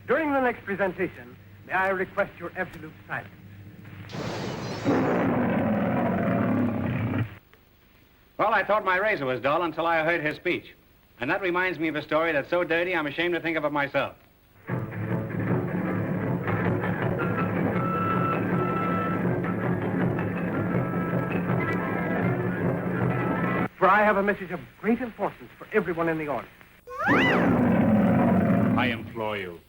During the next presentation, may I request your absolute silence? Well, I thought my razor was dull until I heard his speech. And that reminds me of a story that's so dirty I'm ashamed to think of it myself. For I have a message of great importance for everyone in the audience. I implore you,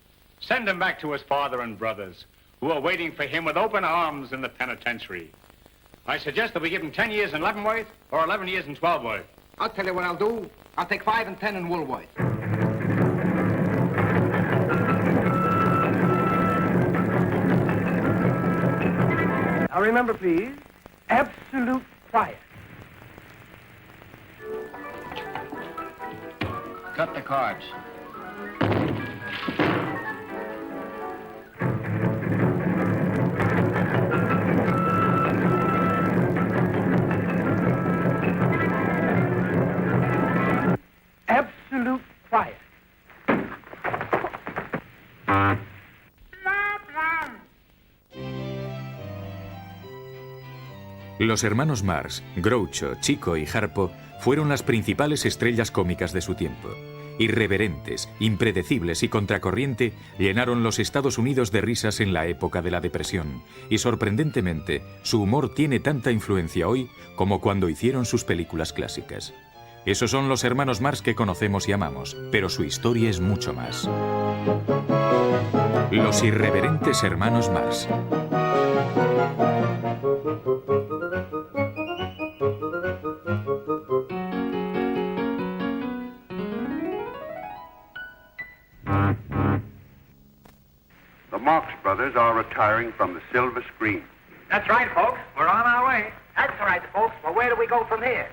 send him back to his father and brothers, who are waiting for him with open arms in the penitentiary. I suggest that we give him 10 years in Leavenworth or 11 years in Twelveworth. I'll tell you what I'll do. I'll take 5 and 10 in Woolworth. Now remember, please, absolute quiet. Cut the cards. Absolute quiet. Los hermanos Marx, Groucho, Chico y Harpo fueron las principales estrellas cómicas de su tiempo. Irreverentes, impredecibles y contracorriente, llenaron los Estados Unidos de risas en la época de la Depresión. Y sorprendentemente, su humor tiene tanta influencia hoy como cuando hicieron sus películas clásicas. Esos son los hermanos Marx que conocemos y amamos, pero su historia es mucho más. Los irreverentes hermanos Marx. The Marx brothers are retiring from the silver screen. That's right, folks. We're on our way. That's all right, folks. Well, where do we go from here?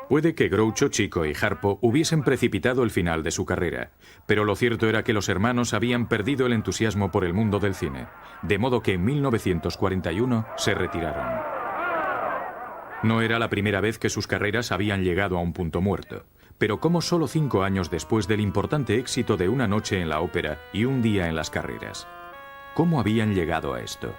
Puede que Groucho, Chico y Harpo hubiesen precipitado el final de su carrera, pero lo cierto era que los hermanos habían perdido el entusiasmo por el mundo del cine, de modo que en 1941 se retiraron. No era la primera vez que sus carreras habían llegado a un punto muerto, pero como solo 5 años después del importante éxito de Una noche en la ópera y Un día en las carreras. ¿Cómo habían llegado a esto?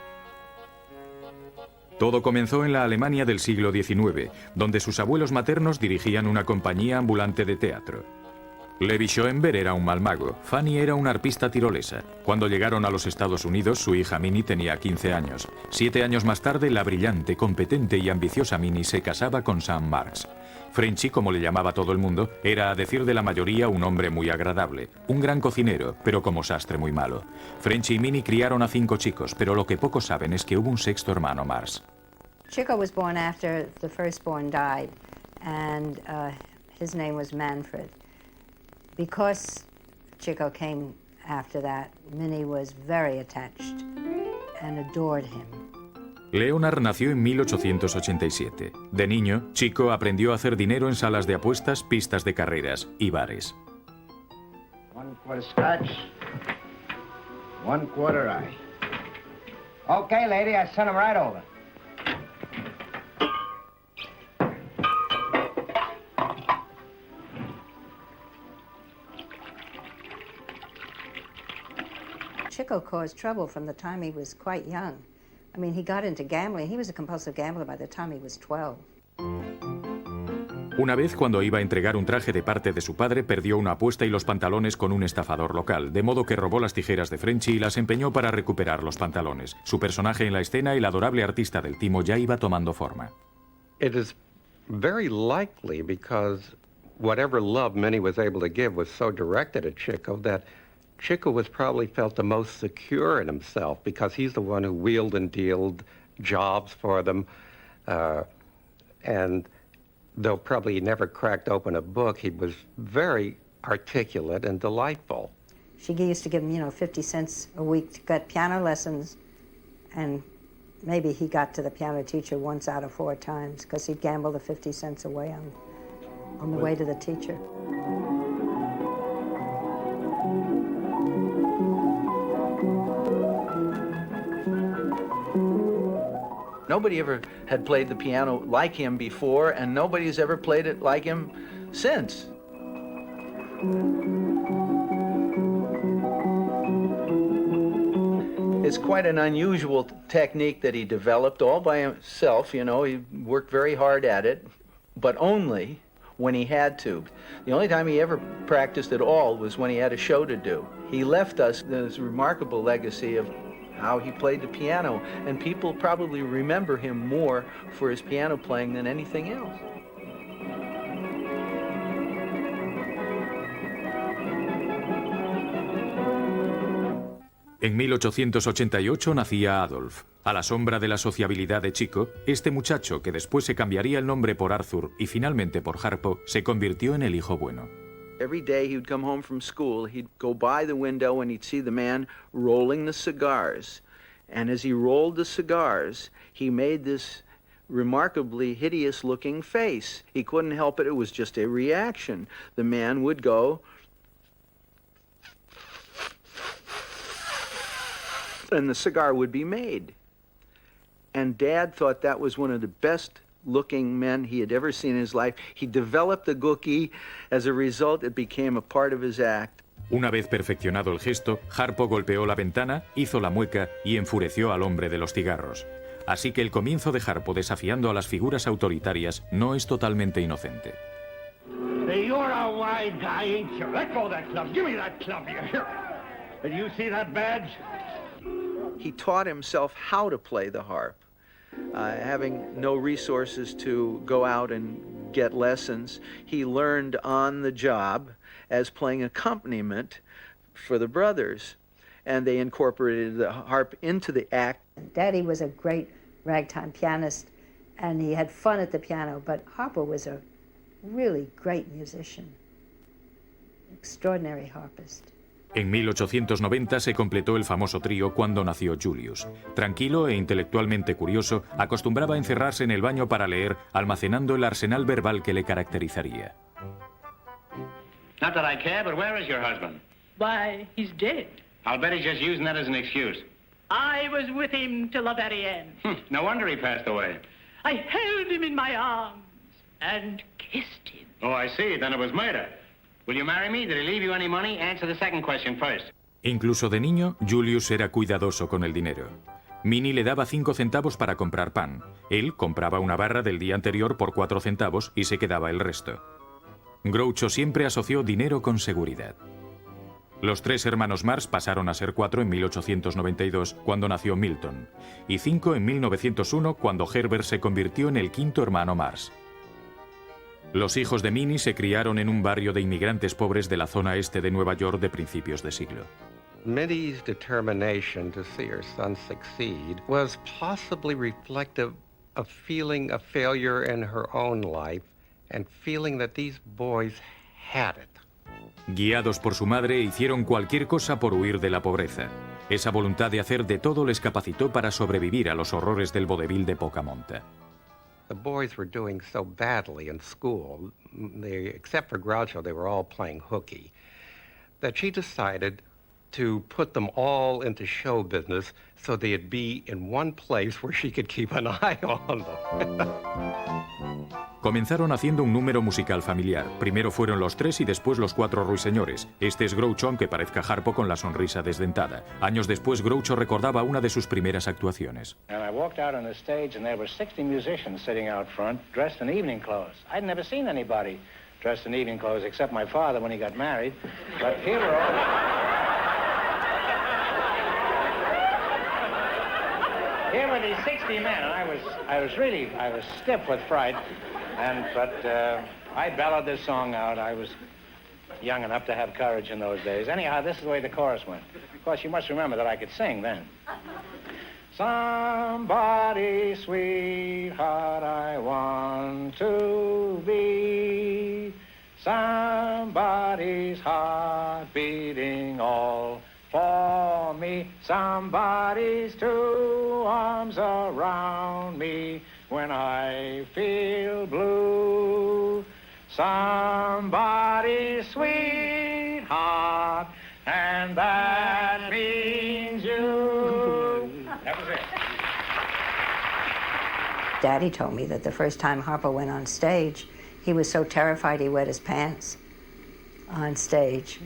Todo comenzó en la Alemania del siglo XIX, donde sus abuelos maternos dirigían una compañía ambulante de teatro. Levi Schoenberg era un mal mago, Fanny era una arpista tirolesa. Cuando llegaron a los Estados Unidos, su hija Minnie tenía 15 años. 7 años más tarde, la brillante, competente y ambiciosa Minnie se casaba con Sam Marx. Frenchy, como le llamaba todo el mundo, era, a decir de la mayoría, un hombre muy agradable, un gran cocinero, pero como sastre muy malo. Frenchy y Minnie criaron a 5 chicos, pero lo que pocos saben es que hubo un sexto hermano Marx. Chico was born after the firstborn died, and his name was Manfred. Because Chico came after that, Minnie was very attached and adored him. Leonard nació en 1887. De niño, Chico aprendió a hacer dinero en salas de apuestas, pistas de carreras y bares. 1/4 scotch, 1/4 rye. Okay, lady, I sent him right over. Chico caused trouble from the time he was quite young. I mean, he got into gambling. He was a compulsive gambler by the time he was 12. Una vez, cuando iba a entregar un traje de parte de su padre, perdió una apuesta y los pantalones con un estafador local, de modo que robó las tijeras de Frenchy y las empeñó para recuperar los pantalones. Su personaje en la escena, el adorable artista del timo, ya iba tomando forma. It is very likely because whatever love Minnie was able to give was so directed at Chico that Chico was probably felt the most secure in himself because he's the one who wheeled and dealed jobs for them. And though probably he never cracked open a book, he was very articulate and delightful. She used to give him, 50 cents a week to get piano lessons, and maybe he got to the piano teacher once out of 4 times because he'd gamble the 50 cents away on the way to the teacher. Nobody ever had played the piano like him before, and nobody's ever played it like him since. It's quite an unusual technique that he developed all by himself. You know, he worked very hard at it, but only when he had to. The only time he ever practiced at all was when he had a show to do. He left us this remarkable legacy of how he played the piano, and people probably remember him more for his piano playing than anything else. En 1888 nacía Adolf. A la sombra de la sociabilidad de chico, este muchacho, que después se cambiaría el nombre por Arthur y finalmente por Harpo, se convirtió en el hijo bueno. Every day he would come home from school, he'd go by the window and he'd see the man rolling the cigars. And as he rolled the cigars, he made this remarkably hideous-looking face. He couldn't help it. It was just a reaction. The man would go, and the cigar would be made. And Dad thought that was one of the best-looking men he had ever seen in his life. He developed the gookie. As a result, it became a part of his act. Una vez perfeccionado el gesto, Harpo golpeó la ventana, hizo la mueca y enfureció al hombre de los cigarros. Así que el comienzo de Harpo desafiando a las figuras autoritarias no es totalmente inocente. Hey, you're a wide guy, ain't you? Let go of that club. Give me that club here. Did you see that badge? He taught himself how to play the harp. Having no resources to go out and get lessons, he learned on the job as playing accompaniment for the brothers. And they incorporated the harp into the act. Daddy was a great ragtime pianist, and he had fun at the piano, but Harpo was a really great musician, extraordinary harpist. En 1890 se completó el famoso trío cuando nació Julius. Tranquilo e intelectualmente curioso, acostumbraba a encerrarse en el baño para leer, almacenando el arsenal verbal que le caracterizaría. Not that I care, but where is your husband? Why, he's dead. I'll bet he's just using that as an excuse. I was with him till the very end. No wonder he passed away. I held him in my arms and kissed him. Oh, I see. Then it was murder. Will you marry me? Did he leave you any money? Answer the second question first. Incluso de niño, Julius era cuidadoso con el dinero. Minnie le daba 5 centavos para comprar pan. Él compraba una barra del día anterior por 4 centavos y se quedaba el resto. Groucho siempre asoció dinero con seguridad. Los 3 hermanos Marx pasaron a ser 4 en 1892, cuando nació Milton, y 5 en 1901, cuando Herbert se convirtió en el 5º hermano Marx. Los hijos de Minnie se criaron en un barrio de inmigrantes pobres de la zona este de Nueva York de principios de siglo. Minnie's determination to see her son succeed was possibly reflective of feeling a failure in her own life and feeling that these boys had it. Guiados por su madre, hicieron cualquier cosa por huir de la pobreza. Esa voluntad de hacer de todo les capacitó para sobrevivir a los horrores del vodevil de poca monta. The boys were doing so badly in school, except for Groucho, they were all playing hooky, that she decided to put them all into show business so they'd be in one place where she could keep an eye on them. Comenzaron haciendo un número musical familiar. Primero fueron los 3 y después los 4 ruiseñores. Este es Groucho, aunque parezca Harpo con la sonrisa desdentada. Años después, Groucho recordaba una de sus primeras actuaciones. And I walked out on the stage and there were 60 musicians sitting out front dressed in evening clothes. I'd never seen anybody dressed in evening clothes except my father when he got married. But here were Here were these 60 men, and I was stiff with fright. But I bellowed this song out. I was young enough to have courage in those days. Anyhow, this is the way the chorus went. Of course, you must remember that I could sing then. Somebody, sweetheart, I want to be. Somebody's heart beating all for me. Somebody's 2 arms around me when I feel blue. Somebody's sweetheart, and that means you. That was it. Daddy told me that the first time Harpo went on stage, he was so terrified he wet his pants. on stage.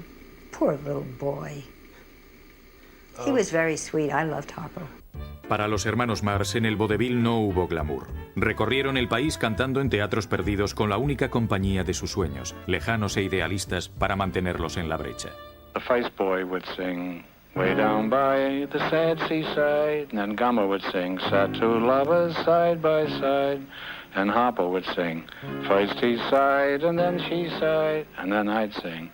Poor little boy. He was very sweet. I loved Harpo. Para los hermanos Marx, en el vodevil no hubo glamour. Recorrieron el país cantando en teatros perdidos con la única compañía de sus sueños, lejanos e idealistas, para mantenerlos en la brecha. The face boy would sing, way down by the sad seaside, and then Gummer would sing, sat two lovers side by side, and Harper would sing, first he sighed, and then she sighed, and then I'd sing,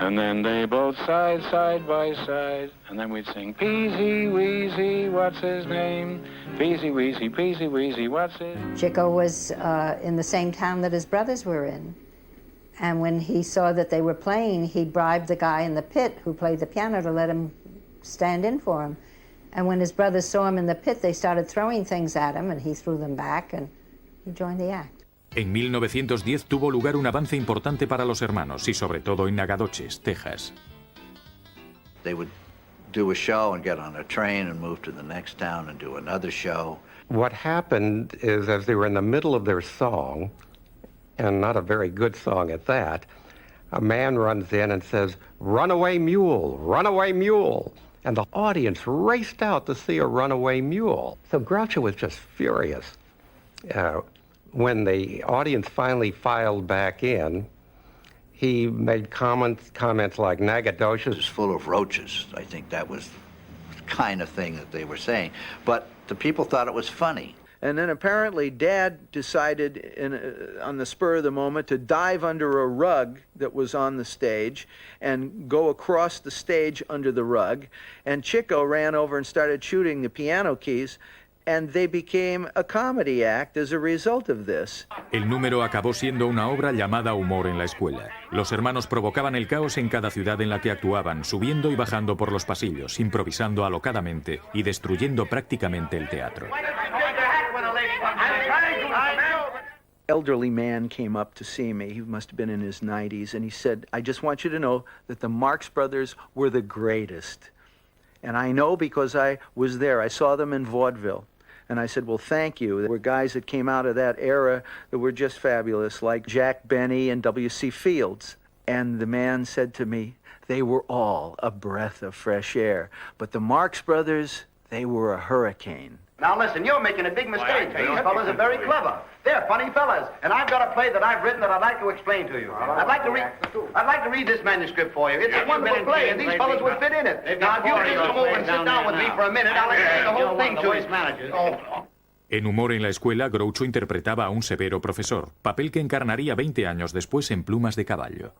and then they both sighed side by side, and then we'd sing, Peasy Weezy, what's his name? Peasy Weezy, what's his name? Chico was in the same town that his brothers were in. And when he saw that they were playing, he bribed the guy in the pit who played the piano to let him stand in for him. And when his brothers saw him in the pit, they started throwing things at him, and he threw them back, and he joined the act. En 1910 tuvo lugar un avance importante para los hermanos, y sobre todo en Nagadoches, Texas. They would do a show and get on a train and move to the next town and do another show. What happened is, as they were in the middle of their song, and not a very good song at that, a man runs in and says, "Runaway mule, runaway mule." And the audience raced out to see a runaway mule. So Groucho was just furious. When the audience finally filed back in, he made comments like Nagadoches is full of roaches. I think that was the kind of thing that they were saying. But the people thought it was funny. And then apparently Dad decided on the spur of the moment to dive under a rug that was on the stage and go across the stage under the rug. And Chico ran over and started shooting the piano keys. And they became a comedy act as a result of this. El número acabó siendo una obra llamada Humor en la escuela. Los hermanos provocaban el caos en cada ciudad en la que actuaban, subiendo y bajando por los pasillos, improvisando alocadamente y destruyendo prácticamente el teatro. Elderly man came up to see me. He must have been in his 90s, and he said, "I just want you to know that the Marx Brothers were the greatest. And I know because I was there. I saw them in vaudeville." And I said, "Well, thank you." There were guys that came out of that era that were just fabulous, like Jack Benny and W.C. Fields. And the man said to me, "They were all a breath of fresh air. But the Marx Brothers, they were a hurricane." Now listen, you're making a big mistake. These fellas are very clever. They're funny fellas. And I've got a play that I've written that I'd like to explain to you. I'd like to read this manuscript for you. It's a wonderful play, and these fellas would fit in it. Now, if you just come over and sit down with me for a minute, I'll explain the whole thing to you. En Humor en la escuela, Groucho interpretaba a un severo profesor, papel que encarnaría 20 años después en Plumas de caballo.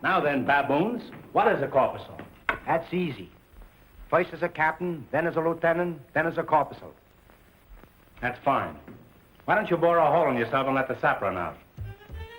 Now then, baboons, what is a corpuscle? That's easy. First as a captain, then as a lieutenant, then as a corpuscle. That's fine. Why don't you bore a hole in yourself and let the sap run out?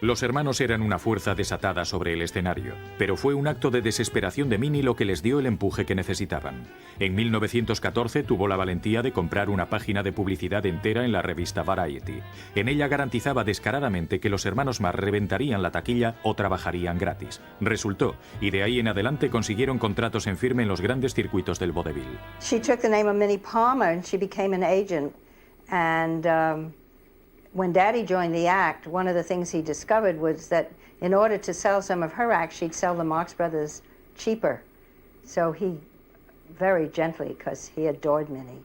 Los hermanos eran una fuerza desatada sobre el escenario, pero fue un acto de desesperación de Minnie lo que les dio el empuje que necesitaban. En 1914 tuvo la valentía de comprar una página de publicidad entera en la revista Variety. En ella garantizaba descaradamente que los hermanos Marx reventarían la taquilla o trabajarían gratis. Resultó, y de ahí en adelante consiguieron contratos en firme en los grandes circuitos del vodevil. She took the name of Minnie Palmer and she became an agent. And when Daddy joined the act, one of the things he discovered was that in order to sell some of her acts, she'd sell the Marx Brothers cheaper. So he, very gently, because he adored Minnie,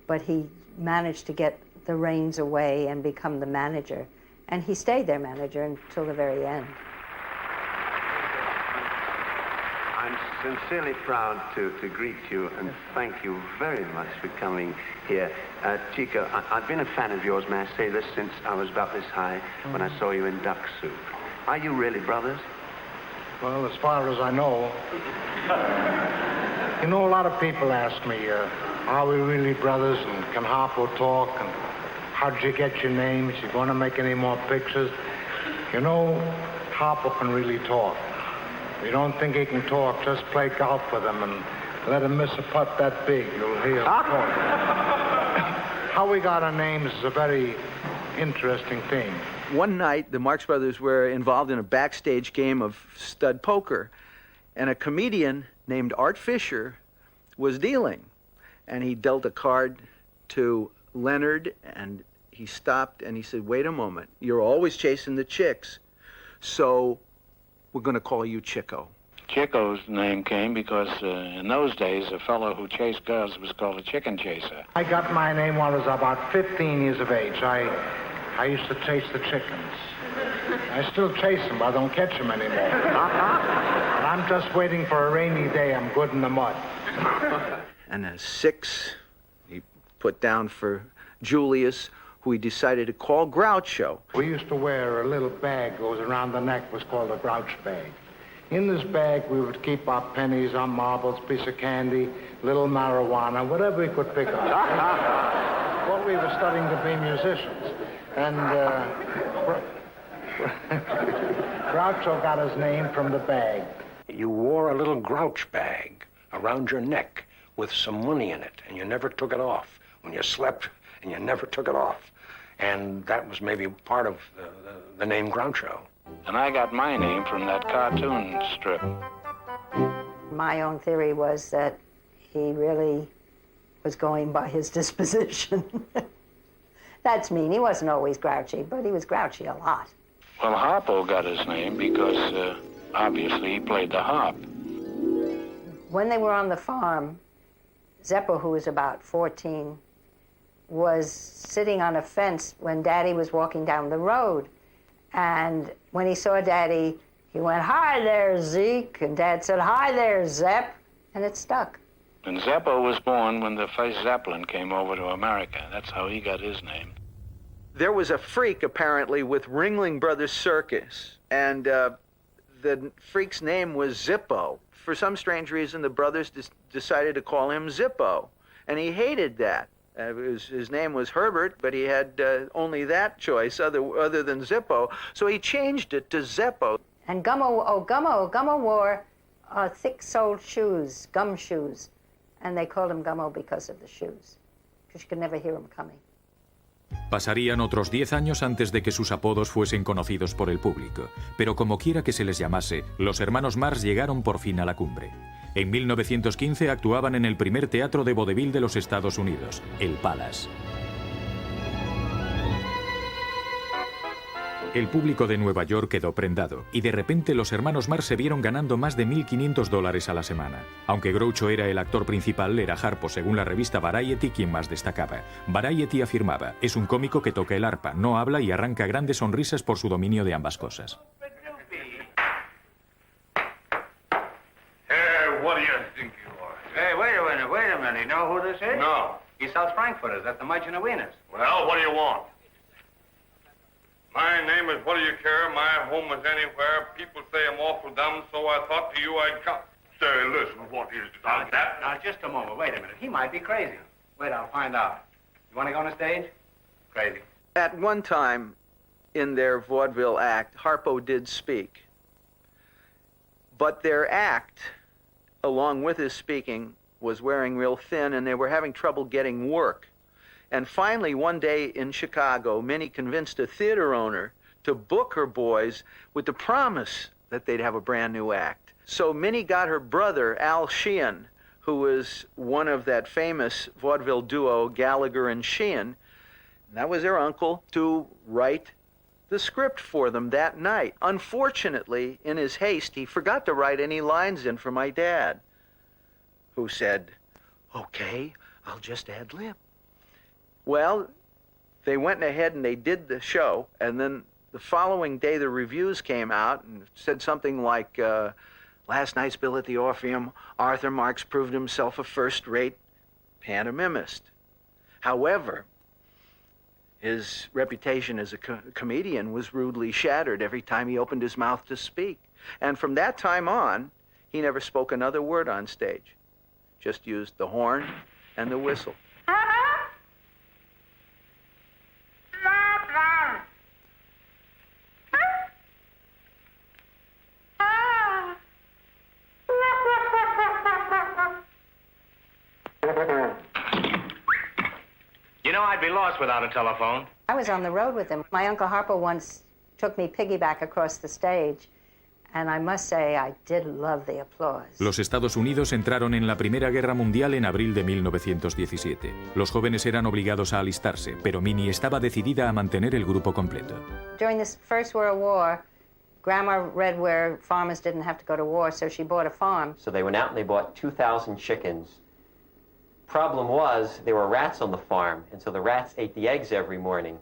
but he managed to get the reins away and become the manager. And he stayed their manager until the very end. I'm sincerely proud to greet you and thank you very much for coming here. Chico, I've been a fan of yours, may I say this, since I was about this high when I saw you in duck soup. Are you really brothers? Well, as far as I know. You know, a lot of people ask me, are we really brothers, and can Harpo talk, and how'd you get your name? Is he going to make any more pictures? You know, Harpo can really talk. If you don't think he can talk, just play golf with him and let him miss a putt that big. You'll hear him talk. How we got our names is a very interesting thing. One night, the Marx Brothers were involved in a backstage game of stud poker, and a comedian named Art Fisher was dealing. And he dealt a card to Leonard, and he stopped and he said, "Wait a moment, you're always chasing the chicks. So we're going to call you Chico. Chico's name came because in those days, a fellow who chased girls was called a chicken chaser. I got my name when I was about 15 years of age. I used to chase the chickens. I still chase them, but I don't catch them anymore. And I'm just waiting for a rainy day. I'm good in the mud. And a 6, he put down for Julius, who he decided to call Groucho. We used to wear a little bag goes around the neck, was called a grouch bag. In this bag, we would keep our pennies, our marbles, piece of candy, little marijuana, whatever we could pick up. Well, we were studying to be musicians. And Groucho got his name from the bag. You wore a little grouch bag around your neck with some money in it, and you never took it off. When you slept, and you never took it off. And that was maybe part of the name Groucho. And I got my name from that cartoon strip. My own theory was that he really was going by his disposition. That's mean. He wasn't always grouchy, but he was grouchy a lot. Well, Harpo got his name because, obviously, he played the harp. When they were on the farm, Zeppo, who was about 14, was sitting on a fence when Daddy was walking down the road. And when he saw Daddy, he went, "Hi there, Zeke." And Dad said, "Hi there, Zepp." And it stuck. And Zeppo was born when the first Zeppelin came over to America. That's how he got his name. There was a freak, apparently, with Ringling Brothers Circus, and the freak's name was Zippo. For some strange reason, the brothers decided to call him Zippo, and he hated that. His name was Herbert, but he had only that choice other than Zippo, so he changed it to Zeppo. And Gummo wore thick-soled shoes, gum shoes, and they called him Gummo because of the shoes, because you could never hear him coming. Pasarían otros 10 años antes de que sus apodos fuesen conocidos por el público, pero como quiera que se les llamase, los hermanos Marx llegaron por fin a la cumbre. En 1915 actuaban en el primer teatro de vodevil de los Estados Unidos, el Palace. El público de Nueva York quedó prendado, y de repente los hermanos Marx se vieron ganando más de $1.500 a la semana. Aunque Groucho era el actor principal, era Harpo, según la revista Variety, quien más destacaba. Variety afirmaba, es un cómico que toca el arpa, no habla y arranca grandes sonrisas por su dominio de ambas cosas. What do you think you are? Hey, wait a minute. You know who this is? No. He sells frankfurters at the Mudgeon Arenas. Well, what do you want? My name is What Do You Care? My home is anywhere. People say I'm awful dumb, so I thought to you I'd come. Say, listen, what is that? Now, just a moment. Wait a minute. He might be crazy. Wait, I'll find out. You want to go on the stage? Crazy. At one time in their vaudeville act, Harpo did speak. But their act, along with his speaking, was wearing real thin, and they were having trouble getting work. And finally, one day in Chicago, Minnie convinced a theater owner to book her boys with the promise that they'd have a brand new act. So Minnie got her brother, Al Sheehan, who was one of that famous vaudeville duo, Gallagher and Sheehan, and that was their uncle, to write the script for them that night. Unfortunately, in his haste, he forgot to write any lines in for my dad, who said, "Okay, I'll just ad-lib." Well, they went ahead and they did the show, and then the following day the reviews came out and said something like, last night's bill at the Orpheum, Arthur Marx proved himself a first-rate pantomimist. However, his reputation as a comedian was rudely shattered every time he opened his mouth to speak. And from that time on, he never spoke another word on stage, just used the horn and the whistle. You know, I'd be lost without a telephone. I was on the road with him. My Uncle Harpo once took me piggyback across the stage, and I must say I did love the applause. Los Estados Unidos entraron en la Primera Guerra Mundial en abril de 1917. Los jóvenes eran obligados a alistarse, pero Minnie estaba decidida a mantener el grupo completo. During this First World War, Grandma read where farmers didn't have to go to war, so she bought a farm. So they went out and they bought 2,000 chickens. Problem was, there were rats on the farm, and so the rats ate the eggs every morning.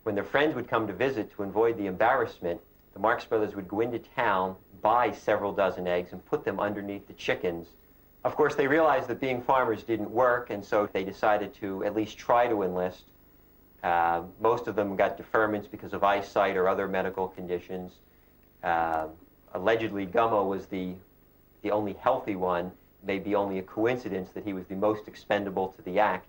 When their friends would come to visit to avoid the embarrassment, the Marx brothers would go into town, buy several dozen eggs, and put them underneath the chickens. Of course, they realized that being farmers didn't work, and so they decided to at least try to enlist. Most of them got deferments because of eyesight or other medical conditions. Allegedly, Gummo was the only healthy one. Maybe only a coincidence that he was the most expendable to the act.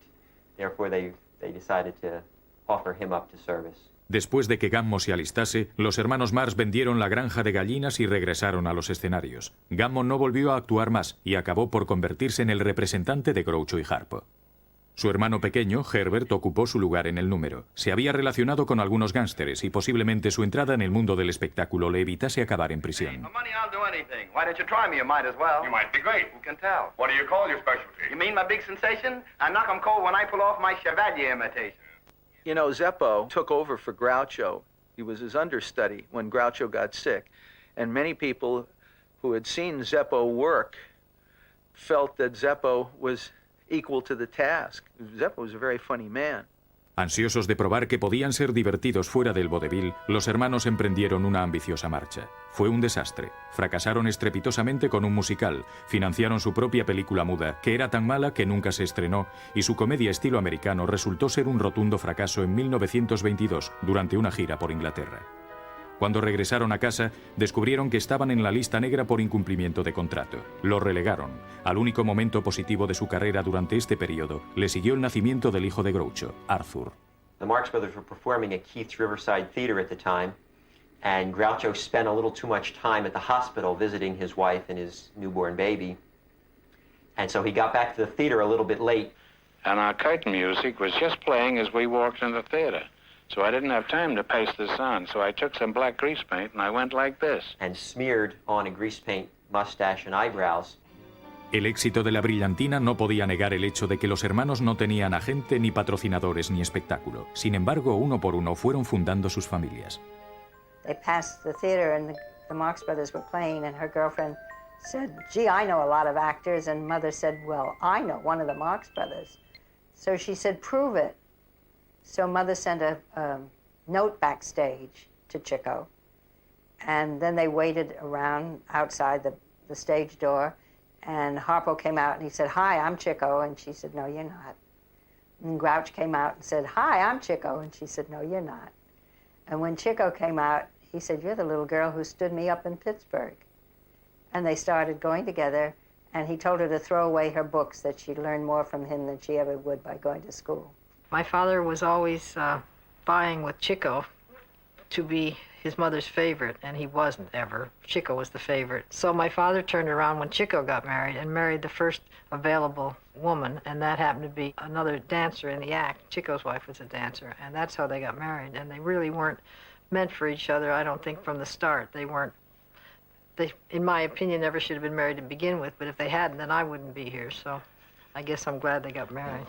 Therefore, they decided to offer him up to service. Después de que Gammo se alistase, los hermanos Marx vendieron la granja de gallinas y regresaron a los escenarios. Gammo no volvió a actuar más y acabó por convertirse en el representante de Groucho y Harpo. Su hermano pequeño, Herbert, ocupó su lugar en el número. Se había relacionado con algunos gángsteres y posiblemente su entrada en el mundo del espectáculo le evitase acabar en prisión. For money, I'll do anything. Why don't you try me? You might as well. You might be great. Who can tell? What do you call your specialty? You mean my big sensation? I knock 'em cold when I pull off my Chevalier imitation. You know, Zeppo took over for Groucho. He was his understudy when Groucho got sick. And many people who had seen Zeppo work felt that Zeppo was equal to the task. Zeppo was a very funny man. Ansiosos de probar que podían ser divertidos fuera del vodevil, los hermanos emprendieron una ambiciosa marcha. Fue un desastre. Fracasaron estrepitosamente con un musical, financiaron su propia película muda, que era tan mala que nunca se estrenó, y su comedia estilo americano resultó ser un rotundo fracaso en 1922, durante una gira por Inglaterra. Cuando regresaron a casa, descubrieron que estaban en la lista negra por incumplimiento de contrato. Lo relegaron. Al único momento positivo de su carrera durante este periodo, le siguió el nacimiento del hijo de Groucho, Arthur. The Marx brothers were performing at Keith's Riverside Theater at the time, and Groucho spent a little too much time at the hospital visiting his wife and his newborn baby. And so he got back to the theater a little bit late. And our curtain music was just playing as we walked in the theater. So I didn't have time to paste this on, so I took some black grease paint and I went like this. And smeared on a grease paint mustache and eyebrows. El éxito de la brillantina no podía negar el hecho de que los hermanos no tenían agente, ni patrocinadores, ni espectáculo. Sin embargo, uno por uno fueron fundando sus familias. They passed the theater and the Marx brothers were playing, and her girlfriend said, "Gee, I know a lot of actors." And Mother said, "Well, I know one of the Marx brothers." So she said, "Prove it." So Mother sent a note backstage to Chico, and then they waited around outside the stage door, and Harpo came out and he said, "Hi, I'm Chico," and she said, "No, you're not." And Grouch came out and said, "Hi, I'm Chico," and she said, "No, you're not." And when Chico came out, he said, "You're the little girl who stood me up in Pittsburgh." And they started going together, and he told her to throw away her books, that she'd learn more from him than she ever would by going to school. My father was always vying with Chico to be his mother's favorite, and he wasn't ever. Chico was the favorite. So my father turned around when Chico got married and married the first available woman, and that happened to be another dancer in the act. Chico's wife was a dancer, and that's how they got married. And they really weren't meant for each other, I don't think, from the start. They, in my opinion, never should have been married to begin with, but if they hadn't, then I wouldn't be here. So I guess I'm glad they got married.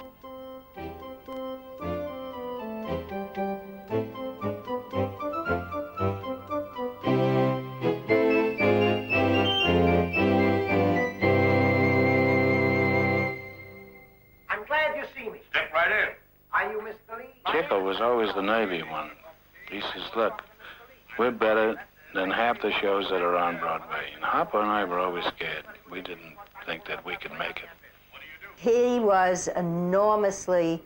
Chico was always the Navy one. He says, "Look, we're better than half the shows that are on Broadway." And Harpo and I were always scared. We didn't think that we could make it. He was enormously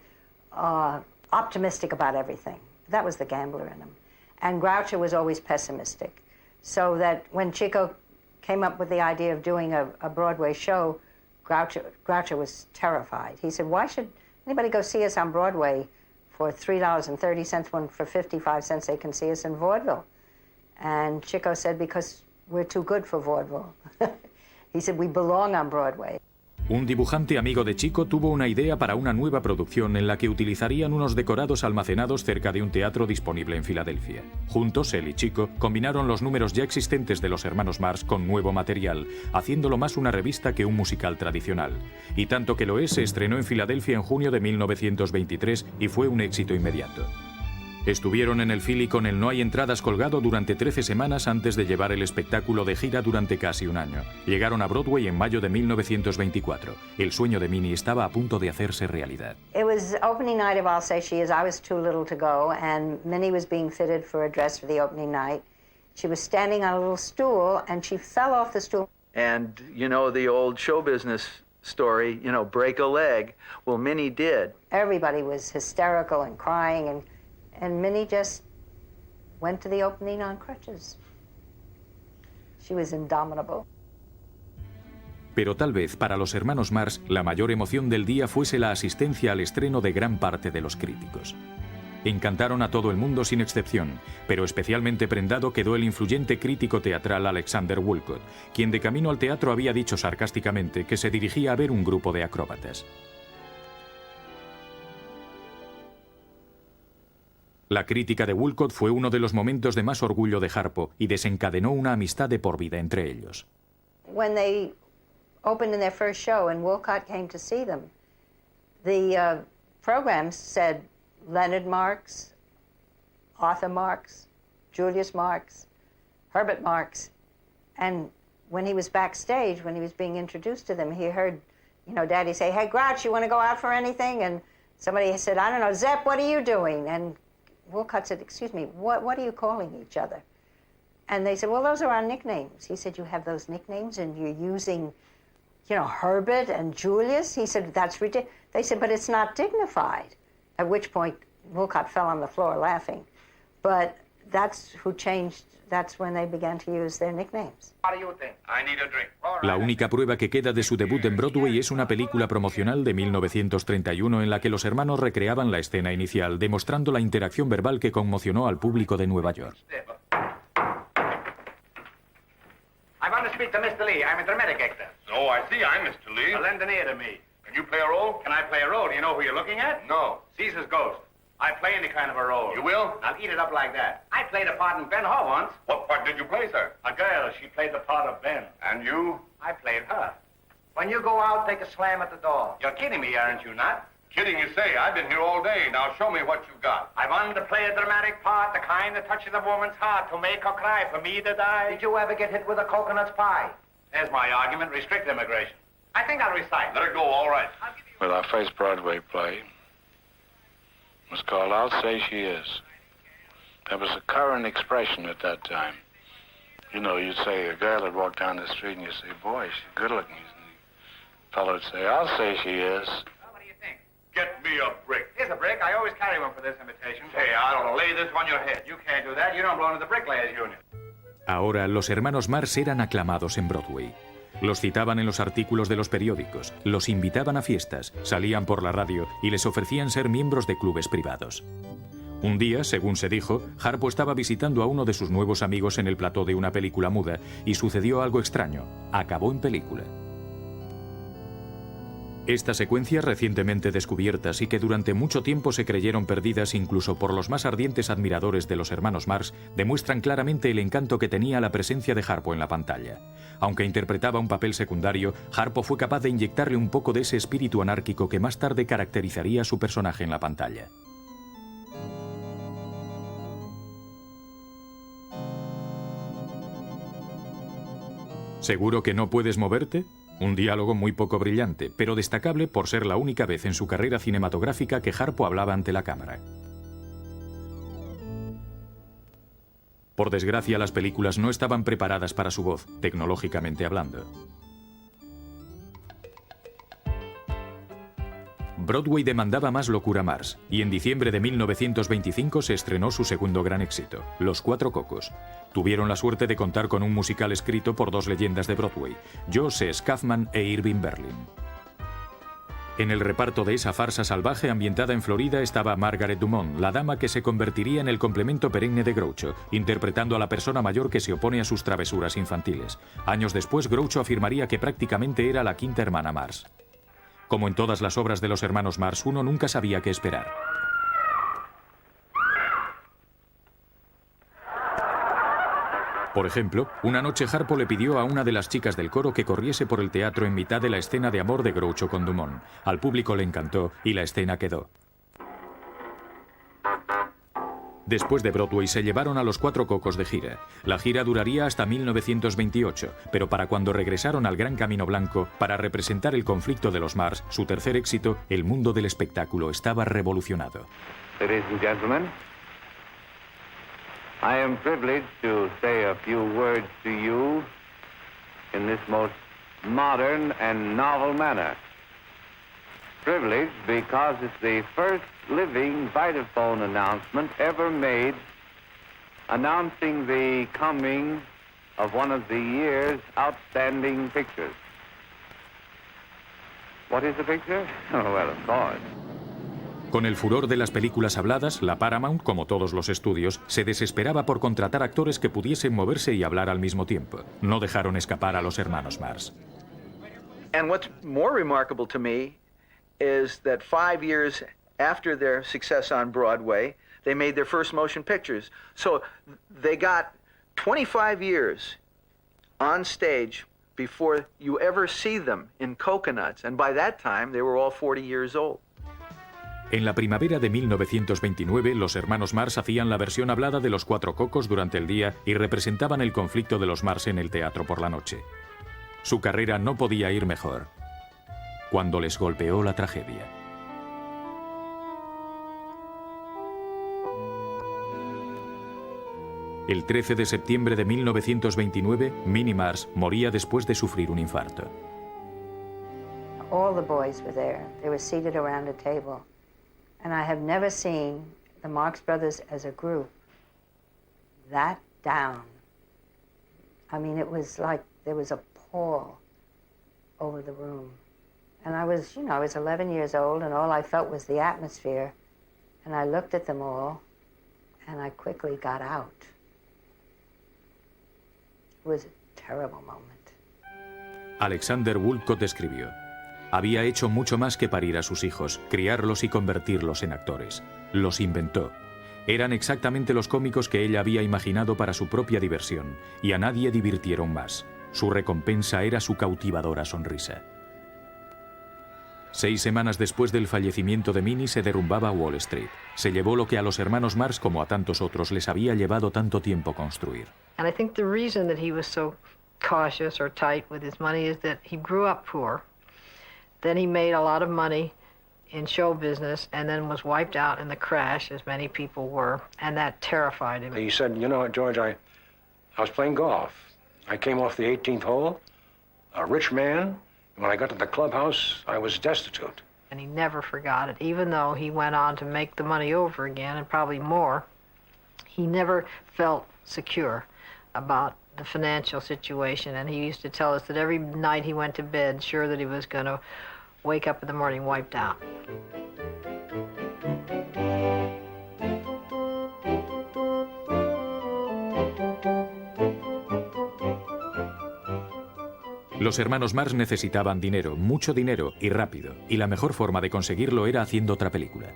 optimistic about everything. That was the gambler in him. And Groucho was always pessimistic. So that when Chico came up with the idea of doing a Broadway show, Groucho was terrified. He said, "Why should anybody go see us on Broadway for $3.30 when for 55 cents they can see us in vaudeville?" And Chico said, "Because we're too good for vaudeville." He said, "We belong on Broadway." Un dibujante amigo de Chico tuvo una idea para una nueva producción en la que utilizarían unos decorados almacenados cerca de un teatro disponible en Filadelfia. Juntos, él y Chico combinaron los números ya existentes de los hermanos Marx con nuevo material, haciéndolo más una revista que un musical tradicional. Y tanto que lo es, se estrenó en Filadelfia en junio de 1923 y fue un éxito inmediato. Estuvieron en el Philly con el No hay entradas colgado durante 13 semanas antes de llevar el espectáculo de gira durante casi un año. Llegaron a Broadway en mayo de 1924. El sueño de Minnie estaba a punto de hacerse realidad. It was opening night of I'll Say She Is. I was too little to go, and Minnie was being fitted for a dress for the opening night. She was standing on a little stool, and she fell off the stool. And, you know, the old show business story, you know, break a leg. Well, Minnie did. Everybody was hysterical and crying, and Minnie just went to the opening on crutches. She was indomitable. Pero tal vez para los hermanos Marx la mayor emoción del día fuese la asistencia al estreno de gran parte de los críticos. Encantaron a todo el mundo sin excepción, pero especialmente prendado quedó el influyente crítico teatral Alexander Woolcott, quien de camino al teatro había dicho sarcásticamente que se dirigía a ver un grupo de acróbatas. La crítica de Woolcott fue uno de los momentos de más orgullo de Harpo y desencadenó una amistad de por vida entre ellos. When they opened in their first show and Woolcott came to see them, the programs said Leonard Marx, Arthur Marx, Julius Marx, Herbert Marx, and when he was backstage, when he was being introduced to them, he heard, you know, Daddy say, "Hey, Grouch, you want to go out for anything?" And somebody said, "I don't know, Zepp, what are you doing?" And Woolcott said, "Excuse me, what are you calling each other?" And they said, "Well, those are our nicknames." He said, "You have those nicknames and you're using, you know, Herbert and Julius?" He said, "That's ridiculous." They said, "But it's not dignified." At which point, Woolcott fell on the floor laughing. But that's who changed, that's when they began to use their nicknames. What do you think? I need a drink. La única prueba que queda de su debut en Broadway es una película promocional de 1931 en la que los hermanos recreaban la escena inicial, demostrando la interacción verbal que conmocionó al público de Nueva York. I want to speak to Mr. Lee. I'm a dramatic actor. Oh, I see. I'm Mr. Lee. Well, lend an ear to me. Can you play a role? Can I play a role? Do you know who you're looking at? No. Caesar's ghost. I play any kind of a role. You will? I'll eat it up like that. I played a part in Ben-Hur once. What part did you play, sir? A girl. She played the part of Ben. And you? I played her. When you go out, take a slam at the door. You're kidding me, aren't you, not? Kidding, you say. I've been here all day. Now show me what you've got. I wanted to play a dramatic part, the kind that touches a woman's heart, to make her cry, for me to die. Did you ever get hit with a coconut pie? There's my argument. Restrict immigration. I think I'll recite. Let her go, all right. Well, our first Broadway play was called I'll Say She Is. That was a current expression at that time. You know, you'd say a girl would walk down the street and you'd say, "Boy, she's good looking." And the fellow would say, "I'll say she is." Well, what do you think? Get me a brick. Here's a brick. I always carry one for this invitation. Hey, I don't know. Lay this on your head. You can't do that. You don't belong to the Bricklayers Union. Ahora, los hermanos Marx eran aclamados en Broadway. Los citaban en los artículos de los periódicos, los invitaban a fiestas, salían por la radio y les ofrecían ser miembros de clubes privados. Un día, según se dijo, Harpo estaba visitando a uno de sus nuevos amigos en el plató de una película muda y sucedió algo extraño. Acabó en película. Estas secuencias recientemente descubiertas y que durante mucho tiempo se creyeron perdidas incluso por los más ardientes admiradores de los hermanos Marx demuestran claramente el encanto que tenía la presencia de Harpo en la pantalla. Aunque interpretaba un papel secundario, Harpo fue capaz de inyectarle un poco de ese espíritu anárquico que más tarde caracterizaría a su personaje en la pantalla. ¿Seguro que no puedes moverte? Un diálogo muy poco brillante, pero destacable por ser la única vez en su carrera cinematográfica que Harpo hablaba ante la cámara. Por desgracia, las películas no estaban preparadas para su voz, tecnológicamente hablando. Broadway demandaba más locura Marx, y en diciembre de 1925 se estrenó su segundo gran éxito, Los Cuatro Cocos. Tuvieron la suerte de contar con un musical escrito por dos leyendas de Broadway, Joseph Kaufman e Irving Berlin. En el reparto de esa farsa salvaje ambientada en Florida estaba Margaret Dumont, la dama que se convertiría en el complemento perenne de Groucho, interpretando a la persona mayor que se opone a sus travesuras infantiles. Años después, Groucho afirmaría que prácticamente era la quinta hermana Marx. Como en todas las obras de los hermanos Marx, uno nunca sabía qué esperar. Por ejemplo, una noche Harpo le pidió a una de las chicas del coro que corriese por el teatro en mitad de la escena de amor de Groucho con Dumont. Al público le encantó y la escena quedó. Después de Broadway se llevaron a los Cuatro Cocos de gira. La gira duraría hasta 1928, pero para cuando regresaron al Gran Camino Blanco para representar el conflicto de los Marx, su tercer éxito, el mundo del espectáculo estaba revolucionado. Ladies and gentlemen, I am privileged to say a few words to you in this most modern and novel manner. Privileged because it's the first living Vitaphone announcement ever made announcing the coming of one of the year's outstanding pictures. What is the picture? Oh, well, of course. Con el furor de las películas habladas, la Paramount, como todos los estudios, se desesperaba por contratar actores que pudiesen moverse y hablar al mismo tiempo. No dejaron escapar a los hermanos Marx. And what's more remarkable to me is that 5 years after their success on Broadway, they made their first motion pictures. So they got 25 years on stage before you ever see them in Coconuts. And by that time, they were all 40 years old. En la primavera de 1929, los hermanos Marx hacían la versión hablada de Los Cuatro Cocos durante el día y representaban el conflicto de los Marx en el teatro por la noche. Su carrera no podía ir mejor cuando les golpeó la tragedia. El 13 de septiembre de 1929, Minnie Marx moría después de sufrir un infarto. All the boys were there. They were seated around a table. And I have never seen the Marx Brothers as a group that down. I mean, it was like there was a pall over the room. And I was 11 years old, and all I felt was the atmosphere. And I looked at them all, and I quickly got out. It was a terrible moment. Alexander Woolcott escribió: había hecho mucho más que parir a sus hijos, criarlos y convertirlos en actores. Los inventó. Eran exactamente los cómicos que ella había imaginado para su propia diversión, y a nadie divirtieron más. Su recompensa era su cautivadora sonrisa. 6 semanas después del fallecimiento de Minnie se derrumbaba Wall Street. Se llevó lo que a los hermanos Marx, como a tantos otros, les había llevado tanto tiempo construir. And I think the reason that he was so cautious or tight with his money is that he grew up poor. Then he made a lot of money in show business and then was wiped out in the crash, as many people were, and that terrified him. He said, you know, George, I was playing golf. I came off the 18th hole, a rich man. When I got to the clubhouse, I was destitute. And he never forgot it. Even though he went on to make the money over again, and probably more, he never felt secure about the financial situation. And he used to tell us that every night he went to bed, sure that he was going to wake up in the morning wiped out. Los hermanos Marx necesitaban dinero, mucho dinero y rápido, y la mejor forma de conseguirlo era haciendo otra película.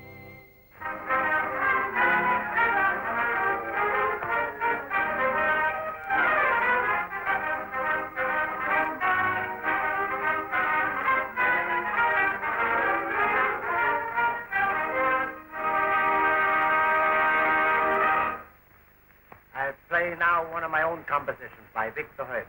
I play now one of my own compositions by Victor Hugo.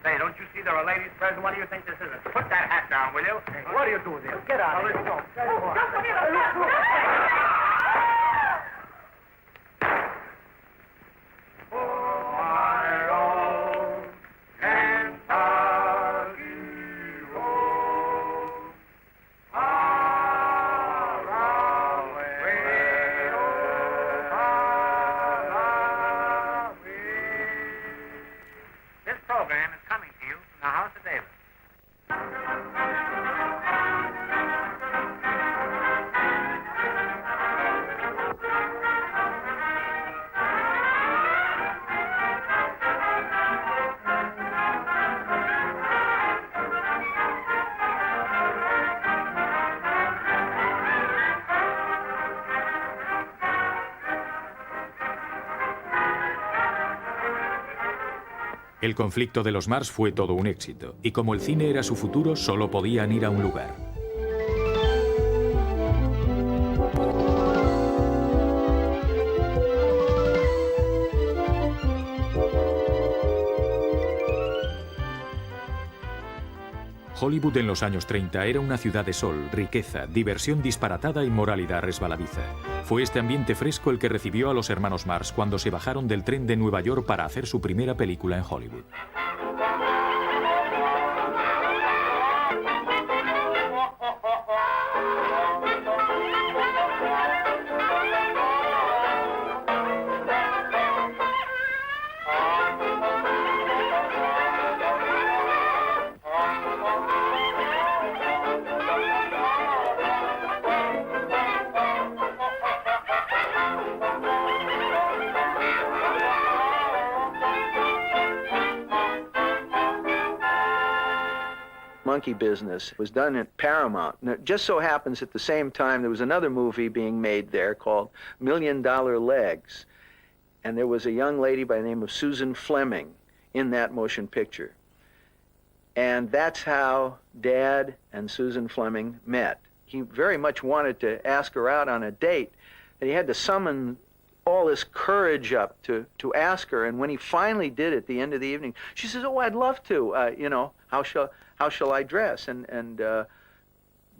Say, don't you see there are ladies present? What do you think this is? Put that hat down, will you? What do you do there? Get out of here. This program is coming to you from the House of David. El conflicto de los Marx fue todo un éxito, y como el cine era su futuro, solo podían ir a un lugar. Hollywood en los años 30 era una ciudad de sol, riqueza, diversión disparatada y moralidad resbaladiza. Fue este ambiente fresco el que recibió a los hermanos Marx cuando se bajaron del tren de Nueva York para hacer su primera película en Hollywood. Monkey Business was done at Paramount. And it just so happens at the same time there was another movie being made there called $1 Million Legs. And there was a young lady by the name of Susan Fleming in that motion picture. And that's how Dad and Susan Fleming met. He very much wanted to ask her out on a date, and he had to summon all this courage up to ask her. And when he finally did at the end of the evening, she says, "Oh, I'd love to. You know, how shall I dress?" And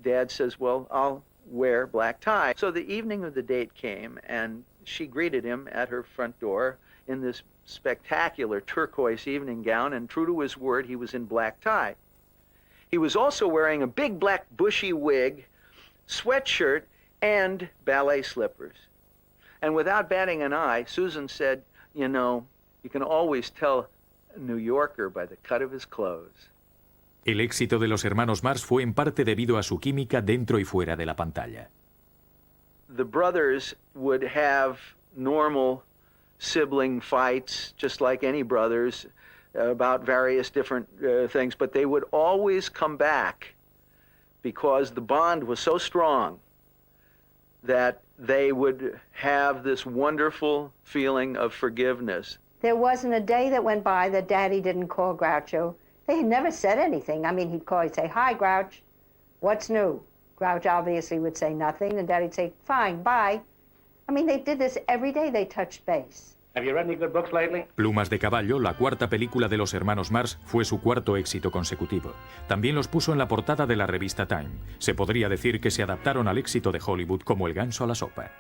Dad says, "Well, I'll wear black tie." So the evening of the date came, and she greeted him at her front door in this spectacular turquoise evening gown, and true to his word, he was in black tie. He was also wearing a big black bushy wig, sweatshirt, and ballet slippers. And without batting an eye, Susan said, "You know, you can always tell a New Yorker by the cut of his clothes." El éxito de los hermanos Marx fue en parte debido a su química dentro y fuera de la pantalla. The brothers would have normal sibling fights, just like any brothers, about various different things, but they would always come back because the bond was so strong that they would have this wonderful feeling of forgiveness. There wasn't a day that went by that Daddy didn't call Groucho. They had never said anything. I mean, he'd call, he'd say, "Hi, Grouch, what's new?" Grouch obviously would say nothing, and Daddy'd say, "Fine, bye." I mean, they did this every day they touched base. Have you read any good books lately? Plumas de Caballo, la cuarta película de los hermanos Marx, fue su cuarto éxito consecutivo. También los puso en la portada de la revista Time. Se podría decir que se adaptaron al éxito de Hollywood como el ganso a la sopa.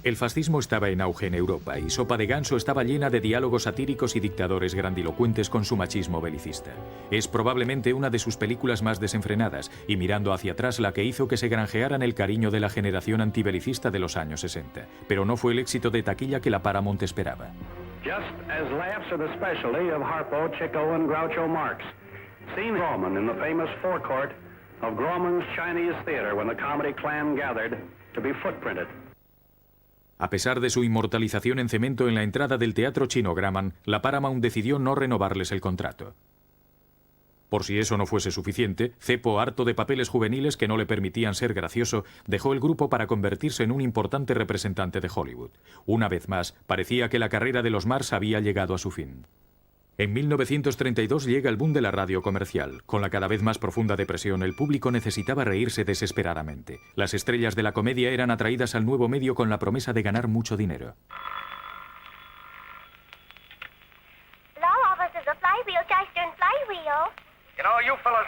El fascismo estaba en auge en Europa y Sopa de Ganso estaba llena de diálogos satíricos y dictadores grandilocuentes con su machismo belicista. Es probablemente una de sus películas más desenfrenadas y mirando hacia atrás la que hizo que se granjearan el cariño de la generación antibelicista de los años 60. Pero no fue el éxito de taquilla que la Paramount esperaba. Just as laughs are the specialty of Harpo, Chico, and Groucho Marx. Seen Grauman in the famous forecourt of Grauman's Chinese Theater when the comedy clan gathered to be footprinted. A pesar de su inmortalización en cemento en la entrada del Teatro Chino Grauman, la Paramount decidió no renovarles el contrato. Por si eso no fuese suficiente, Cepo, harto de papeles juveniles que no le permitían ser gracioso, dejó el grupo para convertirse en un importante representante de Hollywood. Una vez más, parecía que la carrera de los Marx había llegado a su fin. En 1932 llega el boom de la radio comercial. Con la cada vez más profunda depresión, el público necesitaba reírse desesperadamente. Las estrellas de la comedia eran atraídas al nuevo medio con la promesa de ganar mucho dinero. Law offers is a flywheel chassis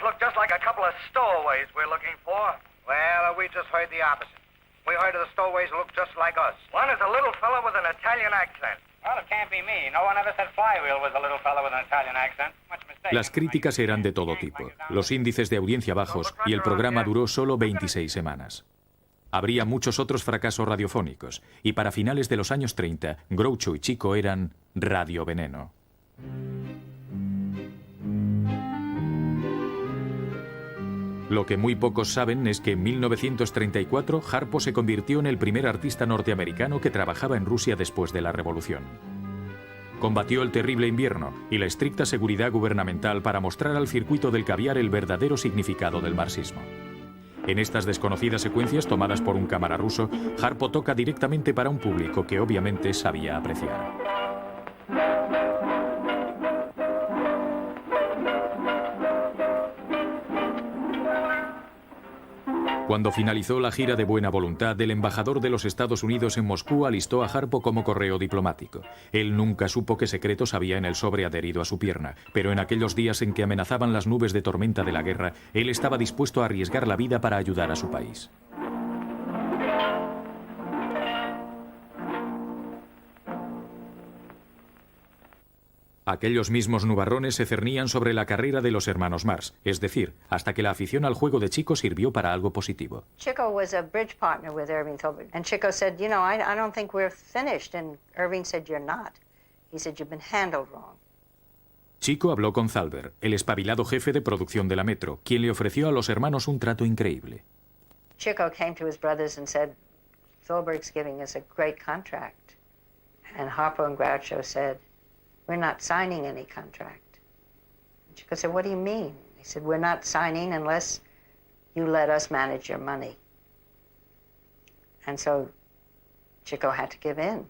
look just like a couple of stowaways we're looking for. Well, we just heard the opposite. We heard of the stowaways who look just like us. One is a little fella with an Italian accent. Well, it can't be me. No one ever said Flywheel was a little fella with an Italian accent. Much mistake. Las críticas eran de todo tipo, los índices de audiencia bajos, y el programa duró solo 26 semanas. Habría muchos otros fracasos radiofónicos, y para finales de los años 30, Groucho y Chico eran radioveneno. Lo que muy pocos saben es que en 1934 Harpo se convirtió en el primer artista norteamericano que trabajaba en Rusia después de la Revolución. Combatió el terrible invierno y la estricta seguridad gubernamental para mostrar al circuito del caviar el verdadero significado del marxismo. En estas desconocidas secuencias tomadas por un cámara ruso, Harpo toca directamente para un público que obviamente sabía apreciar. Cuando finalizó la gira de buena voluntad, el embajador de los Estados Unidos en Moscú alistó a Harpo como correo diplomático. Él nunca supo qué secretos había en el sobre adherido a su pierna, pero en aquellos días en que amenazaban las nubes de tormenta de la guerra, él estaba dispuesto a arriesgar la vida para ayudar a su país. Aquellos mismos nubarrones se cernían sobre la carrera de los hermanos Marx, es decir, hasta que la afición al juego de Chico sirvió para algo positivo. Chico was a bridge partner with Irving Thalberg, and Chico said, you know, I don't think we're finished, and Irving said, you're not. He said, you've been handled wrong. Chico habló con Thalberg, el espabilado jefe de producción de la Metro, quien le ofreció a los hermanos un trato increíble. Chico came to his brothers and said, Thalberg's giving us a great contract. And Harpo and Groucho said, we're not signing any contract. And Chico said, what do you mean? He said, we're not signing unless you let us manage your money. And so Chico had to give in.